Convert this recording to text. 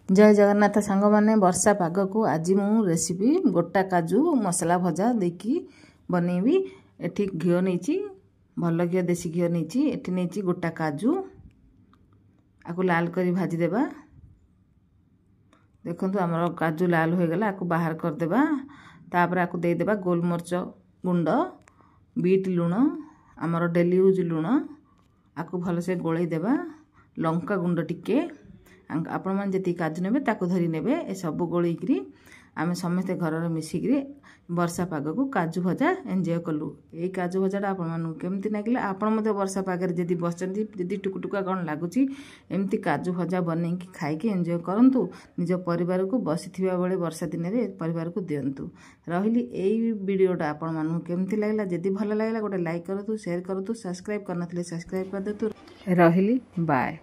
जय जगन्नाथ सांग माने वर्षा पाग को आज मु रेसिपी गोटा काजू मसला भजा देकी बनैबी। एठी घिओ नहीं भल घिओ देसी घिओ नहीं एठी नहीं गोटा काजू आकु लाल करी भाजी देबा। देखंतु हमर काजू लाल हो गला आकु बाहर कर देबा। तापर आकु दे देबा गोलमरच गुंड बीट लूण हमर डेली यूज लूण आकु भल से गोळै देबा। लंका गुंड टिके आपण मन जति काजू नेबे ताकु धरी नेबे ए सब गोळैकरी आमे समस्त घर रे मिसिकरी वर्षा पाग को काजू भजा एंजॉय कलु। ए काजू भजाटा आपण मन केमति नागिला आपण मते वर्षा पाग रे जति बसचंती जति टुकुटुका कोन लागुची एमति काजू भजा बनै कि खाइ कि एंजॉय करंतु। निज परिवार को बसिथिबा बेले वर्षा दिन रे परिवार को दियंतु। रहिली एई वीडियोटा आपण मन केमति लागला जति भल लागला गोटे लाइक करतु शेयर करतु सब्सक्राइब करनथले सब्सक्राइब कर देतु। रहिली बाय।